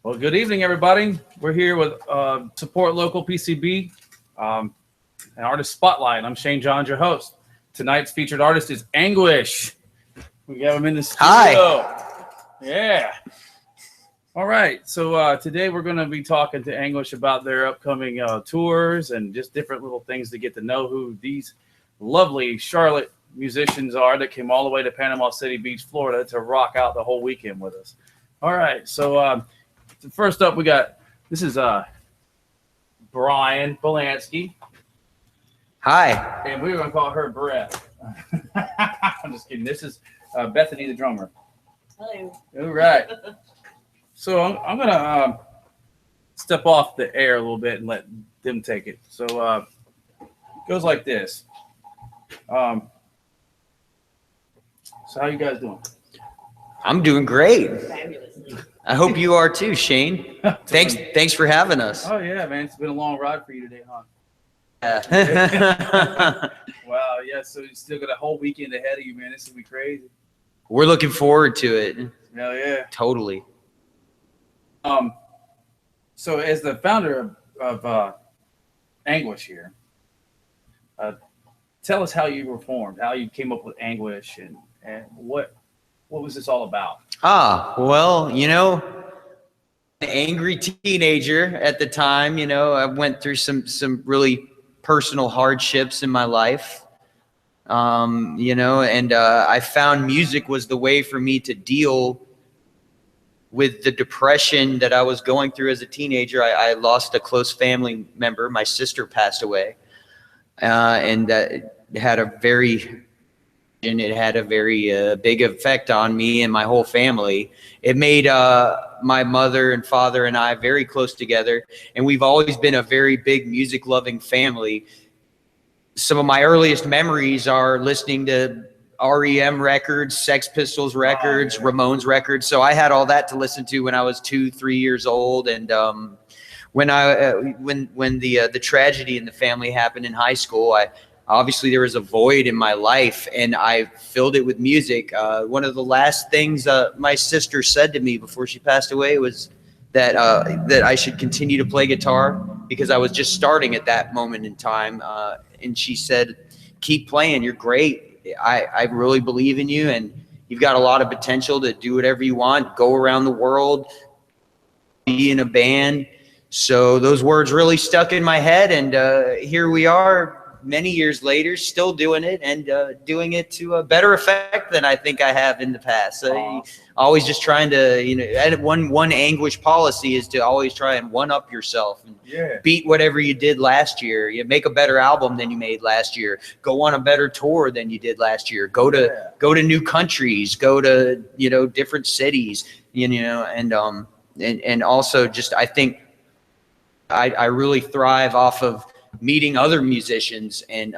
Well, good evening, everybody. We're here with Support Local PCB, an artist spotlight. I'm Shane Johns, your host. Tonight's featured artist is Angwish. We have him in the studio. Hi. Yeah. All right. So today we're going to be talking to Angwish about their upcoming tours and just different little things to get to know who these lovely Charlotte musicians are that came all the way to Panama City Beach, Florida to rock out the whole weekend with us. All right. So first up, this is Brian Belansky. Hi. And we were going to call her Brett. I'm just kidding. This is Bethany, the drummer. Hello. All right. So I'm going to step off the air a little bit and let them take it. So it goes like this. So how you guys doing? I'm doing great. Fabulously. I hope you are too, Shane. Thanks for having us. Oh, yeah, man. It's been a long ride for you today, huh? Yeah. Wow, yeah. So you still got a whole weekend ahead of you, man. This will be crazy. We're looking forward to it. Hell yeah. Totally. So as the founder of Angwish here, tell us how you were formed, how you came up with Angwish, and what was this all about? Well, an angry teenager at the time, I went through some really personal hardships in my life. And I found music was the way for me to deal with the depression that I was going through as a teenager. I lost a close family member. My sister passed away. And that had a very big effect on me and my whole family. It made my mother and father and I very close together. And we've always been a very big music loving family. Some of my earliest memories are listening to REM records, Sex Pistols records, Ramones records. So I had all that to listen to when I was 2-3 years old. And when the tragedy in the family happened in high school, obviously there was a void in my life, and I filled it with music. One of the last things my sister said to me before she passed away was that I should continue to play guitar because I was just starting at that moment in time. And she said, "Keep playing. You're great. I really believe in you, and you've got a lot of potential to do whatever you want, go around the world, be in a band." So those words really stuck in my head, and here we are many years later, still doing it, and doing it to a better effect than I think I have in the past. Awesome. Always just trying to, and one Angwish policy is to always try and one up yourself and beat whatever you did last year. You make a better album than you made last year. Go on a better tour than you did last year. Go to new countries. Go to different cities. And also just I think I really thrive off of meeting other musicians, and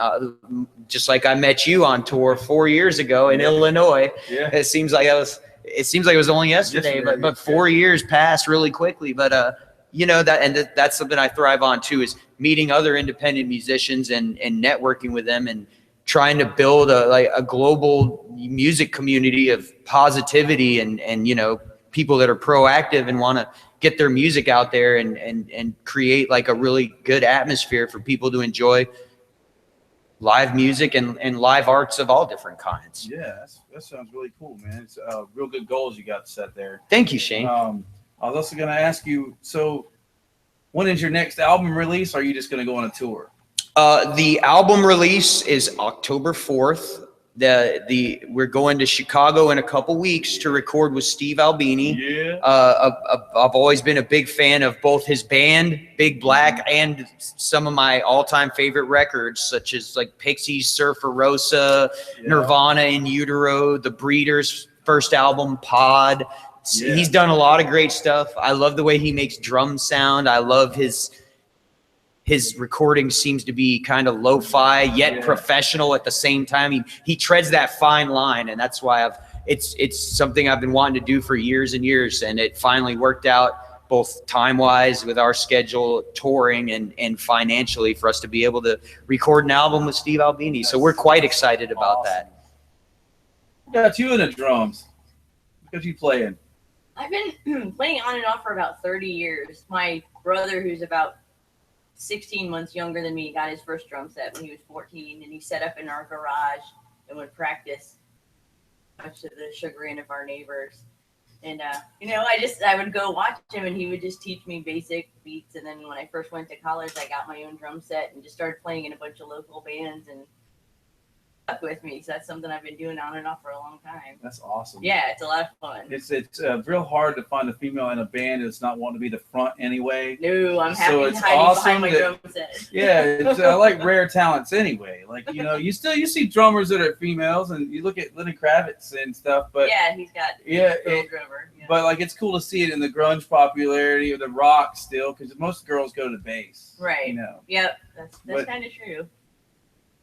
just like I met you on tour 4 years ago in Illinois. It seems like it was only yesterday, but 4 years passed really quickly. But that's something I thrive on too, is meeting other independent musicians and networking with them and trying to build a global music community of positivity and people that are proactive and want to get their music out there and create like a really good atmosphere for people to enjoy live music and live arts of all different kinds. Yeah, that sounds really cool, man. It's real good goals you got set there. Thank you, Shane. I was also going to ask you, so when is your next album release? Or are you just going to go on a tour? The album release is October 4th. We're going to Chicago in a couple weeks to record with Steve Albini. Yeah. I've always been a big fan of both his band, Big Black, and some of my all-time favorite records, such as like Pixies, Surfer Rosa, Nirvana, In Utero, The Breeders' first album, Pod. Yeah. He's done a lot of great stuff. I love the way he makes drums sound. I love his recording seems to be kind of lo-fi yet professional at the same time. He treads that fine line, and that's why it's something I've been wanting to do for years and years, and it finally worked out both time-wise with our schedule, touring, and financially for us to be able to record an album with Steve Albini. So we're quite excited about that. Got you in the drums. Got you playing. I've been playing on and off for about 30 years. My brother, who's about 16 months younger than me, got his first drum set when he was 14, and he set up in our garage and would practice, much to the chagrin of our neighbors. And I would go watch him, and he would just teach me basic beats. And then when I first went to college, I got my own drum set and just started playing in a bunch of local bands, and stuck with me. So that's something I've been doing on and off for a long time. That's awesome. Yeah, it's a lot of fun. It's real hard to find a female in a band that's not wanting to be the front anyway. No, I'm happy So it's hiding awesome behind my that- drum set. Yeah, I like rare talents anyway. Like, you see drummers that are females, and you look at Lenny Kravitz and stuff, but Yeah, he's got yeah, girl drummer. Yeah. but like it's cool to see it in the grunge popularity or the rock still, because most girls go to bass. Right. Yep, that's But- kind of true.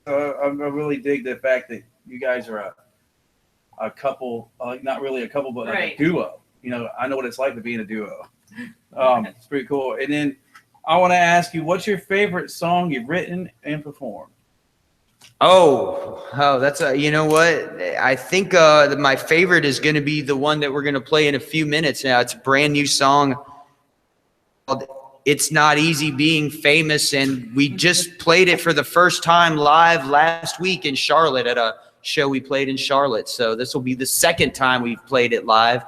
So I really dig the fact that you guys are a couple, not really a couple, but like Right. a duo. I know what it's like to be in a duo. It's pretty cool. And then I want to ask you, what's your favorite song you've written and performed? That's you know what? I think my favorite is going to be the one that we're going to play in a few minutes now. It's a brand new song called It's Not Easy Being Famous, and we just played it for the first time live last week in Charlotte at a show we played in Charlotte. So this will be the second time we've played it live,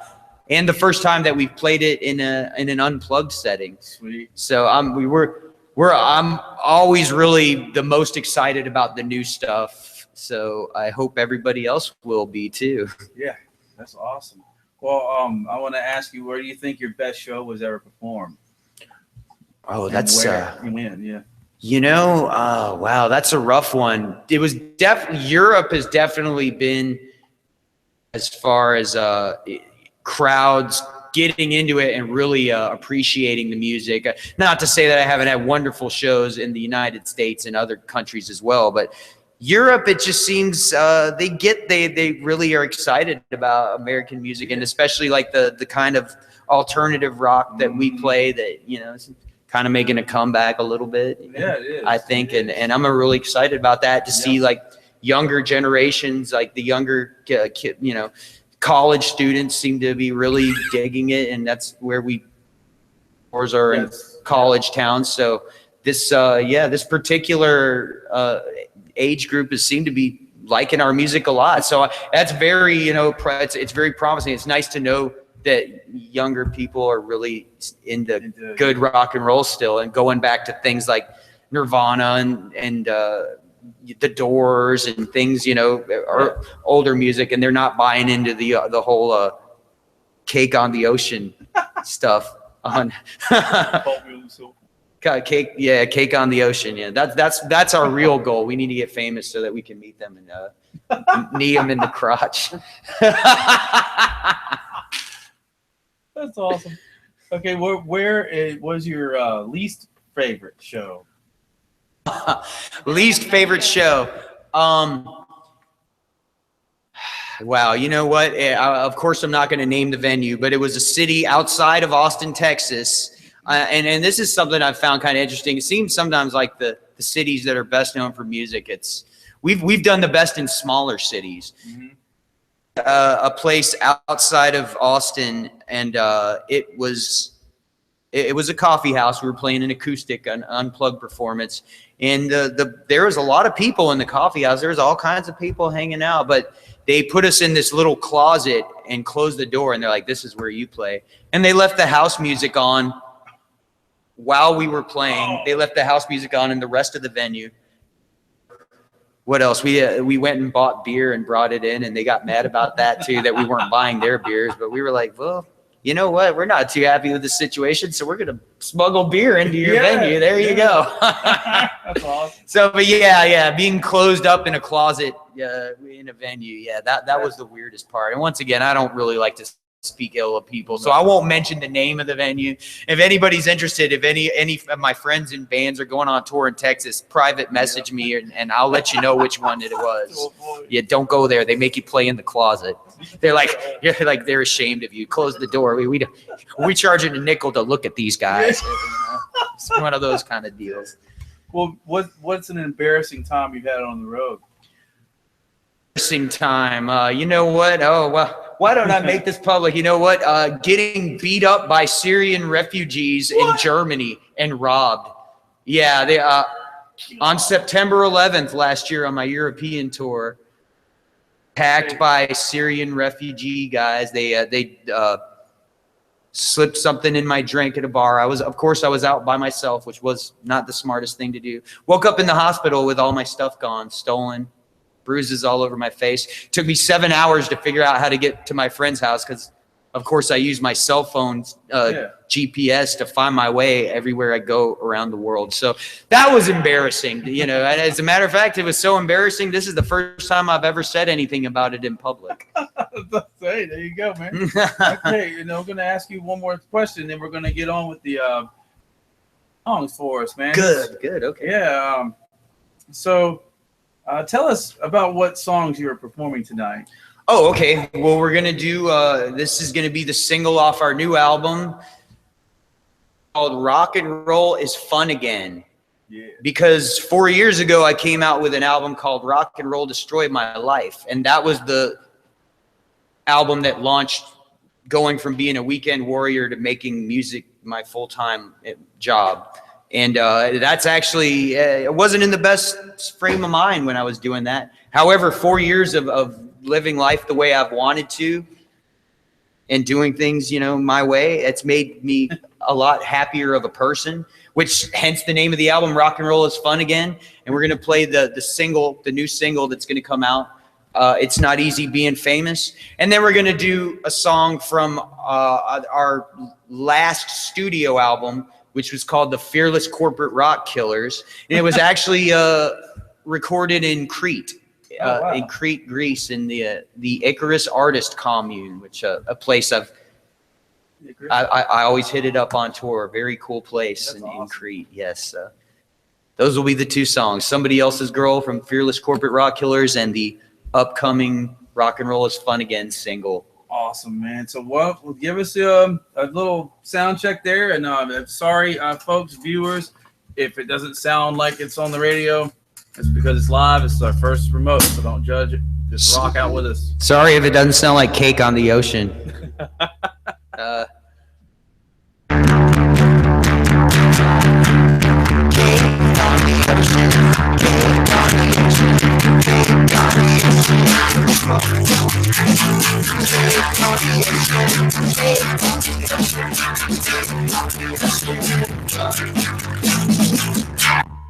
and the first time that we've played it in an unplugged setting. Sweet. So I'm always really the most excited about the new stuff. So I hope everybody else will be too. Yeah, that's awesome. Well, I want to ask you, where do you think your best show was ever performed? Oh, And that's where? When? Yeah. Wow, that's a rough one. It was Europe has definitely been, as far as crowds getting into it and really appreciating the music. Not to say that I haven't had wonderful shows in the United States and other countries as well, but Europe, it just seems they really are excited about American music, and especially like the kind of alternative rock that we play that, is kind of making a comeback a little bit. Yeah, it is. I think, and I'm really excited about that to see like younger generations, like the younger college students seem to be really digging it, and that's where ours are in college towns. So this particular age group has seemed to be liking our music a lot. So that's very, it's very promising. It's nice to know that younger people are really into good rock and roll still, and going back to things like Nirvana and the Doors and things, or older music, and they're not buying into the whole Cake on the Ocean stuff on Cake. Yeah, Cake on the Ocean. Yeah, that's our real goal. We need to get famous so that we can meet them and knee them in the crotch. That's awesome. Okay, where was your least favorite show? Least favorite show. Wow, you know what? Of course, I'm not going to name the venue, but it was a city outside of Austin, Texas. And this is something I've found kind of interesting. It seems sometimes like the cities that are best known for music, we've done the best in smaller cities. Mm-hmm. A place outside of Austin, and it was a coffee house. We were playing an acoustic, an unplugged performance, and there was a lot of people in the coffee house. There was all kinds of people hanging out, but they put us in this little closet and closed the door, and they're like, "This is where you play." And they left the house music on while we were playing. They left the house music on in the rest of the venue. What else? We went and bought beer and brought it in, and they got mad about that too, that we weren't buying their beers. But we were like, well, you know what? We're not too happy with the situation, so we're gonna smuggle beer into your venue. There you go. That's awesome. So, but yeah, being closed up in a closet in a venue, that was the weirdest part. And once again, I don't really like to speak ill of people, so I won't mention the name of the venue. If anybody's interested, if any of my friends in bands are going on tour in Texas, private message me, and I'll let you know which one it was. Yeah, don't go there. They make you play in the closet. They're like they're ashamed of you. Close the door. We charging a nickel to look at these guys. It's one of those kind of deals. Well, what's an embarrassing time you've had on the road? time. You know what? Oh, well, why don't I make this public? You know what? Getting beat up by Syrian refugees in Germany and robbed. Yeah, they on September 11th last year on my European tour, attacked by Syrian refugee guys. They slipped something in my drink at a bar. Of course, I was out by myself, which was not the smartest thing to do. Woke up in the hospital with all my stuff gone, stolen, bruises all over my face. Took me 7 hours to figure out how to get to my friend's house because, of course, I use my cell phone GPS to find my way everywhere I go around the world. So that was embarrassing, you know. And as a matter of fact, it was so embarrassing. This is the first time I've ever said anything about it in public. Hey, there you go, man. Okay, you know, I'm gonna ask you one more question, then we're gonna get on with the songs for us, man. Good, okay. Yeah. So, tell us about what songs you're performing tonight. Oh, okay. Well, we're going to do, this is going to be the single off our new album called Rock and Roll is Fun Again. Yeah. Because 4 years ago, I came out with an album called Rock and Roll Destroyed My Life. And that was the album that launched going from being a weekend warrior to making music my full-time job. And that's actually, it wasn't in the best frame of mind when I was doing that. However, 4 years of living life the way I've wanted to and doing things, you know, my way, it's made me a lot happier of a person, which hence the name of the album, Rock and Roll is Fun Again. And we're going to play the new single that's going to come out. It's Not Easy Being Famous. And then we're going to do a song from our last studio album, which was called The Fearless Corporate Rock Killers. And it was actually recorded in Crete. In Crete, Greece, in the Icarus Artist Commune, which a place I always hit it up on tour. Very cool place in Crete. Yes, those will be the two songs: Somebody Else's Girl from Fearless Corporate Rock Killers and the upcoming Rock and Roll is Fun Again single. Awesome, man. So well give us a little sound check there. And I'm sorry, folks, viewers, if it doesn't sound like it's on the radio. It's because it's live. It's our first remote, so don't judge it. Just rock out with us. Sorry if it doesn't sound like Cake on the Ocean.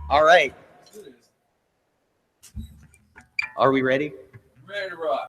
All right. Are we ready? Ready to rock.